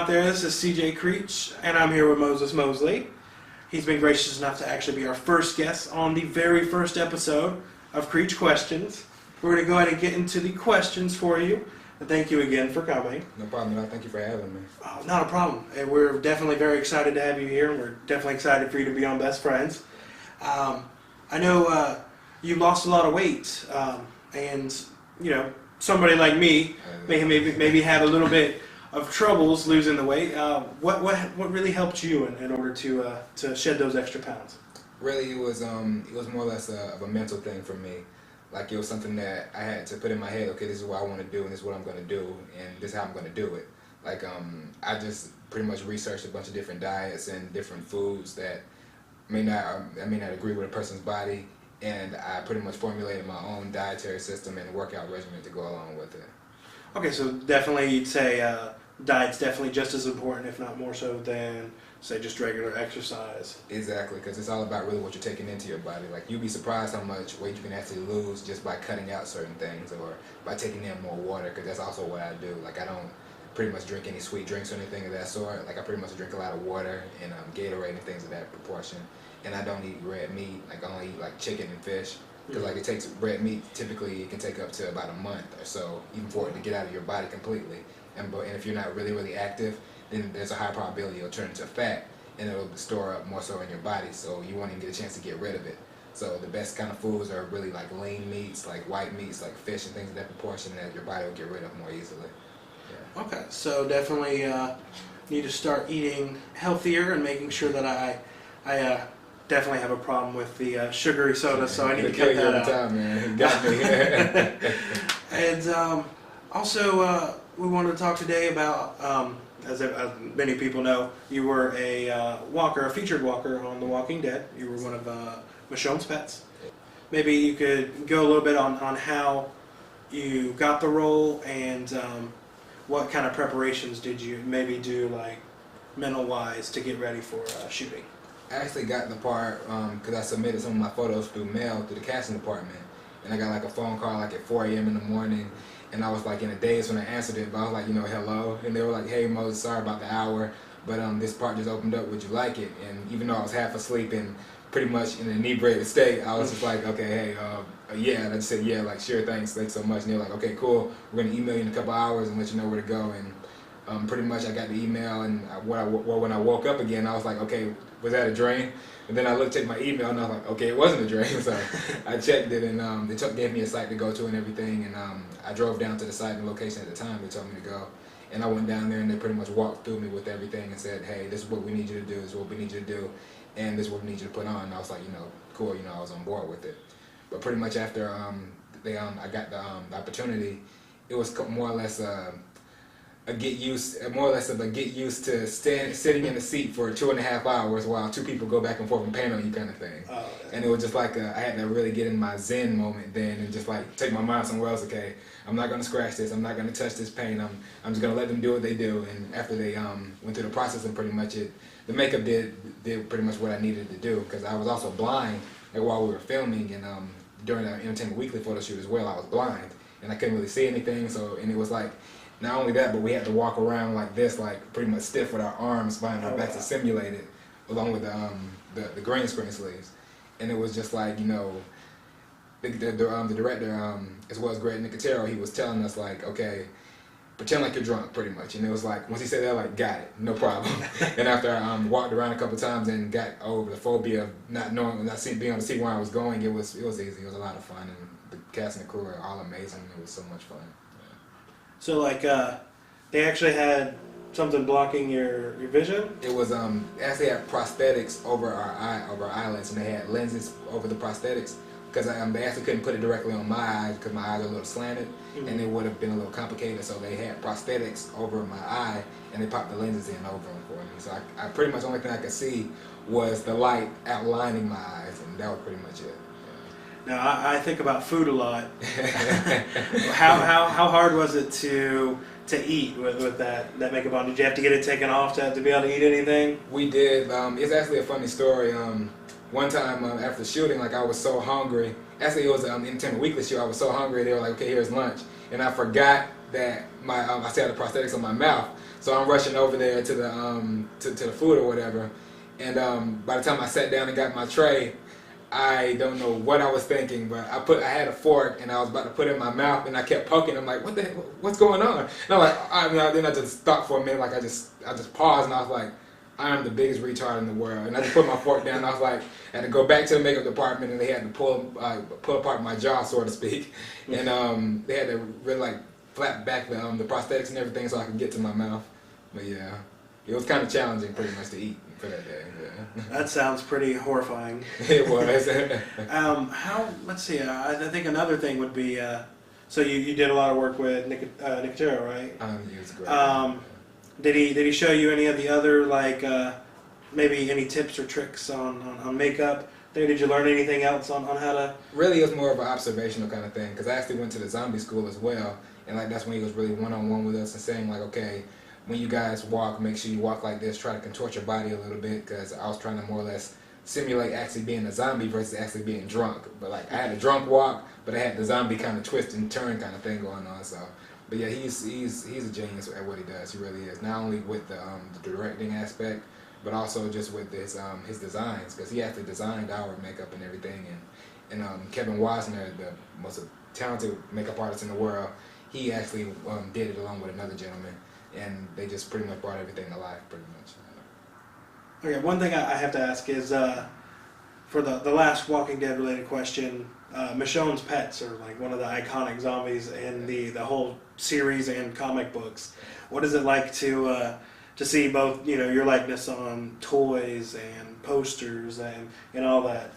out there. This is CJ Creech, and I'm here with Moses Moseley. He's been gracious enough to actually be our first guest on the very first episode of Creech Questions. We're going to go ahead and get into the questions for you. And thank you again for coming. No problem, man. Thank you for having me. Oh, not a problem. And we're definitely very excited to have you here, and we're definitely excited for you to be on Best Friends. I know you lost a lot of weight, and you know, somebody like me maybe have a little bit of troubles losing the weight. What really helped you in order to shed those extra pounds? Really, it was more or less of a mental thing for me. Like, it was something that I had to put in my head. Okay, this is what I want to do, and this is what I'm going to do, and this is how I'm going to do it. Like, I just pretty much researched a bunch of different diets and different foods that may not agree with a person's body, and I pretty much formulated my own dietary system and workout regimen to go along with it. Okay, so definitely you'd say diet's definitely just as important, if not more so, than, say, just regular exercise. Exactly, because it's all about really what you're taking into your body. Like, you'd be surprised how much weight you can actually lose just by cutting out certain things or by taking in more water, because that's also what I do. Like, I don't pretty much drink any sweet drinks or anything of that sort. Like, I pretty much drink a lot of water and Gatorade and things of that proportion. And I don't eat red meat. Like, I only eat like chicken and fish. Because like, it takes red meat, typically it can take up to about a month or so, even for it to get out of your body completely. And if you're not really active, then there's a high probability it'll turn into fat, and it'll store up more so in your body, so you won't even get a chance to get rid of it. So the best kind of foods are really like lean meats, like white meats, like fish and things of that proportion that your body will get rid of more easily. Yeah. Okay, so definitely need to start eating healthier and making sure that I definitely have a problem with the sugary soda, so I need to cut that out. Time, man. You got me. And also, we wanted to talk today about, as many people know, you were a featured walker on The Walking Dead. You were one of Michonne's pets. Maybe you could go a little bit on how you got the role, and what kind of preparations did you maybe do, like mental-wise, to get ready for shooting? I actually got the part because I submitted some of my photos through mail through the casting department, and I got like a phone call like at 4 a.m. in the morning, and I was like in a daze when I answered it, but I was like, hello, and they were like, hey Moses, sorry about the hour, but this part just opened up, would you like it? And even though I was half asleep and pretty much in an inebriated state, I was just like, okay, hey, yeah, and I just said, yeah, like, sure, thanks so much, and they were like, okay, cool, we're going to email you in a couple hours and let you know where to go. And pretty much I got the email, and when I woke up again, I was like, okay, was that a dream? And then I looked at my email, and I was like, okay, it wasn't a dream. So I checked it, and they gave me a site to go to and everything, and I drove down to the site and location at the time they told me to go. And I went down there, and they pretty much walked through me with everything and said, hey, this is what we need you to do, this is what we need you to do, and this is what we need you to put on. And I was like, cool, I was on board with it. But pretty much after I got the opportunity, it was more or less get used to sitting in the seat for 2.5 hours while two people go back and forth and paint on you, kind of thing. Oh, and it was just like I had to really get in my zen moment then and just like take my mind somewhere else. Okay, I'm not gonna scratch this. I'm not gonna touch this paint. I'm just gonna let them do what they do. And after they went through the process, and pretty much the makeup did pretty much what I needed to do, because I was also blind while we were filming, and during the Entertainment Weekly photo shoot as well, I was blind and I couldn't really see anything. And it was like, not only that, but we had to walk around like this, like pretty much stiff with our arms behind our backs to simulate it, along with the green screen sleeves. And it was just like, the director, as well as Greg Nicotero, he was telling us like, okay, pretend like you're drunk, pretty much. And it was like, once he said that, like, got it, no problem. And after I walked around a couple times and got over the phobia of not being able to see where I was going, it was easy. It was a lot of fun, and the cast and the crew are all amazing. It was so much fun. So like, they actually had something blocking your vision? It was actually had prosthetics over our eyelids, and they had lenses over the prosthetics, because they actually couldn't put it directly on my eyes because my eyes are a little slanted, and it would have been a little complicated. So they had prosthetics over my eye, and they popped the lenses in over them for me. So I pretty much, the only thing I could see was the light outlining my eyes, and that was pretty much it. Now, I think about food a lot. How hard was it to eat with that makeup on? Did you have to get it taken off to be able to eat anything? We did. It's actually a funny story. One time after shooting, like, I was so hungry. Actually, it was an Entertainment Weekly show. I was so hungry. They were like, okay, here's lunch. And I forgot that my I still had the prosthetics on my mouth. So I'm rushing over there to the to the food or whatever, and by the time I sat down and got my tray, I don't know what I was thinking, but I had a fork and I was about to put it in my mouth, and I kept poking. I'm like, what the heck, what's going on? And I'm like, then I just stopped for a minute, like I just paused, and I was like, I am the biggest retard in the world. And I just put my fork down, and I was like, I had to go back to the makeup department, and they had to pull apart my jaw, so to speak, and they had to really like flap back the prosthetics and everything so I could get to my mouth. But yeah, it was kind of challenging pretty much to eat for that day. Yeah. That sounds pretty horrifying. It was. Let's see, I think another thing would be, so you did a lot of work with Nicotero, right? He was great. Did he show you any of the other, like, maybe any tips or tricks on makeup? Did you learn anything else on how to? Really, it was more of an observational kind of thing, because I actually went to the zombie school as well, and like that's when he was really one-on-one with us and saying like, okay, when you guys walk, make sure you walk like this, try to contort your body a little bit, because I was trying to more or less simulate actually being a zombie versus actually being drunk. But like I had a drunk walk, but I had the zombie kind of twist and turn kind of thing going on. So, but yeah, he's a genius at what he does. He really is. Not only with the directing aspect, but also just with his designs, because he actually designed our makeup and everything. And Kevin Wasner, the most talented makeup artist in the world, he actually did it along with another gentleman. And they just pretty much brought everything to life, pretty much. Okay, one thing I have to ask is, for the last Walking Dead related question, Michonne's pets are like one of the iconic zombies in the whole series and comic books. What is it like to see both, your likeness on toys and posters and all that?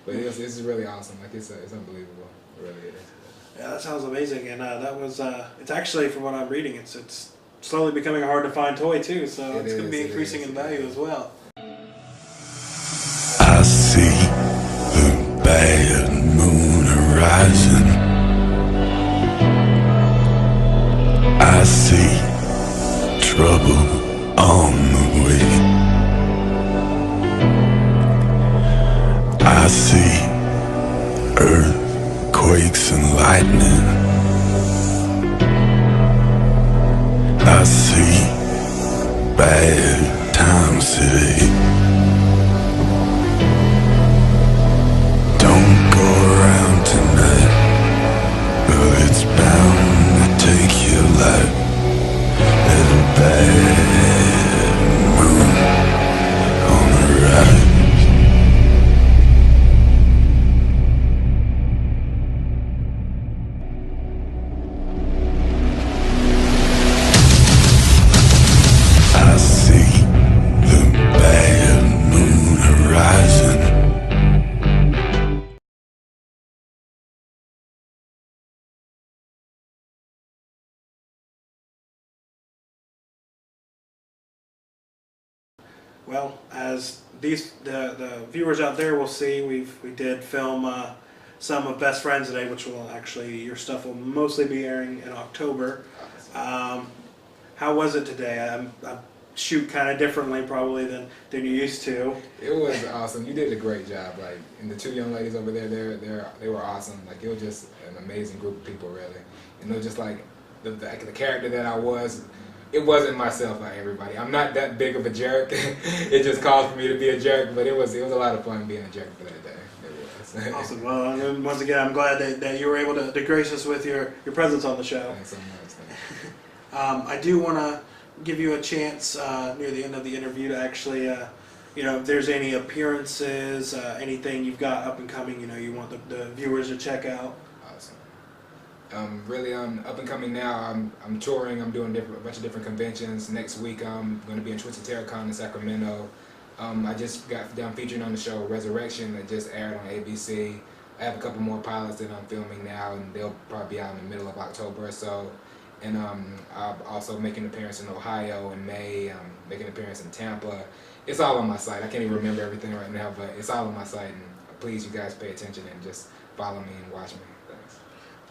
But it's really awesome. Like it's unbelievable. It really is. Yeah, that sounds amazing, and that was it's actually, from what I'm reading, it's slowly becoming a hard to find toy too, so it's going to be increasing in value as well. I see the bad moon horizon. I see trouble on the way. I see earthquakes and lightning. I see bad times today. Don't go around tonight, well, it's bound to take your life. There's a bad moon on the rise. I see the bad moon horizon. Well, as the viewers out there will see, we did film some of Best Friends today, which will actually, your stuff will mostly be airing in October. How was it today? I shoot kind of differently probably than you used to. It was awesome. You did a great job. Like, and the two young ladies over there, they were awesome. Like, it was just an amazing group of people, really. And it was just like the character that I was. It wasn't myself like everybody. I'm not that big of a jerk. It just caused for me to be a jerk, but it was a lot of fun being a jerk for that day. It was. Awesome. Well, and once again, I'm glad that you were able to grace us with your presence on the show. Thanks so much. I do want to give you a chance near the end of the interview to actually, if there's any appearances, anything you've got up and coming, you want the viewers to check out. Awesome. Really, up and coming now. I'm touring. I'm doing a bunch of different conventions. Next week, I'm going to be in Twisted Terracon in Sacramento. I just got done featuring on the show Resurrection that just aired on ABC. I have a couple more pilots that I'm filming now, and they'll probably be out in the middle of October or so. And I'll also make an appearance in Ohio in May. I'm making an appearance in Tampa. It's all on my site. I can't even remember everything right now, but it's all on my site. And please, you guys pay attention and just follow me and watch me. Thanks.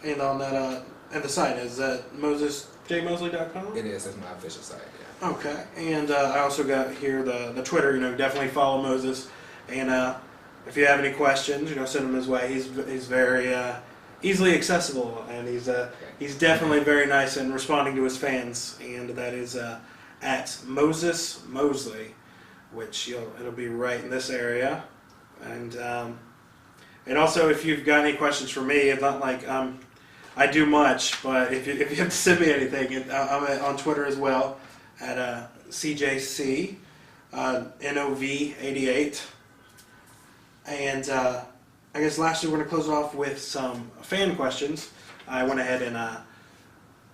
And on that, and the site is that MosesJMoseley.com? It is. That's my official site. Yeah. Okay. And I also got here the Twitter. Definitely follow Moses. And if you have any questions, send them his way. He's very easily accessible, and he's definitely very nice in responding to his fans. And that is at Moses Moseley, which it'll be right in this area. And also, if you've got any questions for me, it's not like I do much, but if you have to send me anything, I'm on Twitter as well at CJC NOV88. And I guess lastly, we're going to close off with some fan questions. I went ahead and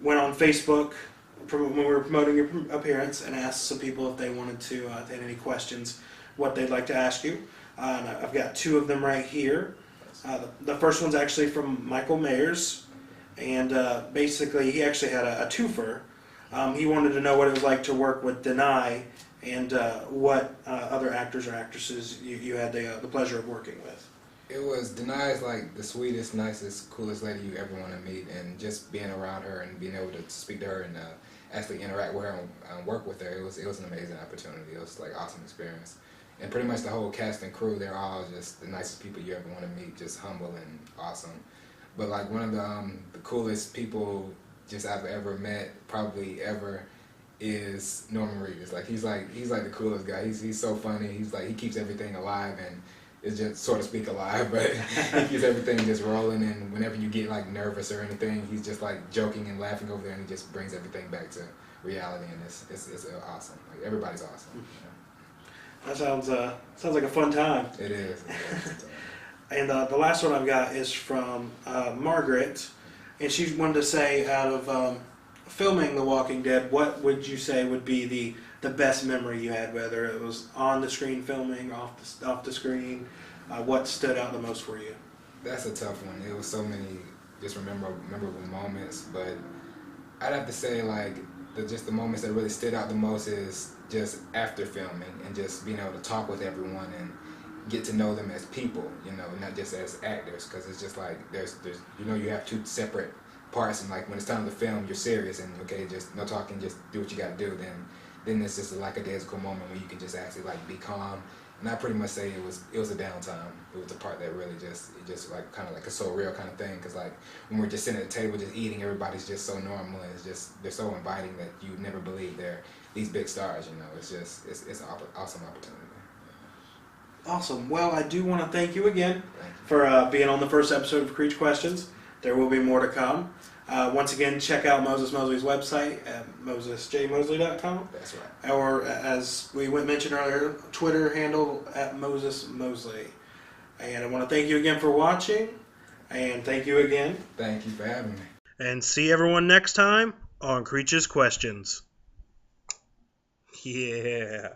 went on Facebook when we were promoting your appearance and asked some people if they wanted to had any questions, what they'd like to ask you. And I've got two of them right here. The first one's actually from Michael Mayers, and basically he actually had a twofer. He wanted to know what it was like to work with Denai and what other actors or actresses you had the pleasure of working with. It was Denai's like the sweetest, nicest, coolest lady you ever want to meet, and just being around her and being able to speak to her and actually interact with her and work with her, it was an amazing opportunity. It was like an awesome experience. And pretty much the whole cast and crew, they're all just the nicest people you ever want to meet, just humble and awesome. But like one of the coolest people just I've ever met, probably ever, is Norman Reedus. Like he's like the coolest guy. He's so funny. He keeps everything alive, and it's just so to speak alive, but he keeps everything just rolling. And whenever you get like nervous or anything, he's just like joking and laughing over there, and he just brings everything back to reality. And it's awesome. Like everybody's awesome. You know? That sounds like a fun time. It is. And the last one I've got is from Margaret, and she wanted to say, out of filming The Walking Dead, what would you say would be the best memory you had, whether it was on the screen filming, off the screen? What stood out the most for you? That's a tough one. It was so many just memorable moments, but I'd have to say like the moments that really stood out the most is just after filming and just being able to talk with everyone and get to know them as people, not just as actors, because it's just like there's you have two separate parts, and like when it's time to film, you're serious and okay, just no talking, just do what you got to do. Then it's just a lackadaisical moment where you can just actually like be calm. And I pretty much say it was a downtime. It was the part that really just like kind of like a surreal kind of thing, because like when we're just sitting at the table just eating, everybody's just so normal, and it's just they're so inviting that you never believe they're these big stars. It's an awesome opportunity. Awesome. Well, I do want to thank you again for being on the first episode of Creech Questions. There will be more to come. Once again, check out Moses Moseley's website at MosesJMoseley.com. That's right. Or, as we mentioned earlier, Twitter handle at Moses Moseley. And I want to thank you again for watching. And thank you again. Thank you for having me. And see everyone next time on Creech's Questions. Yeah.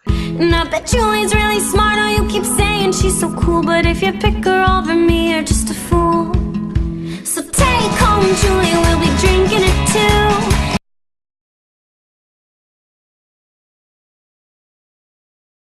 And I bet Julie's really smart. Oh, you keep saying she's so cool, but if you pick her over me, you're just a fool. So take home Julie, we'll be drinking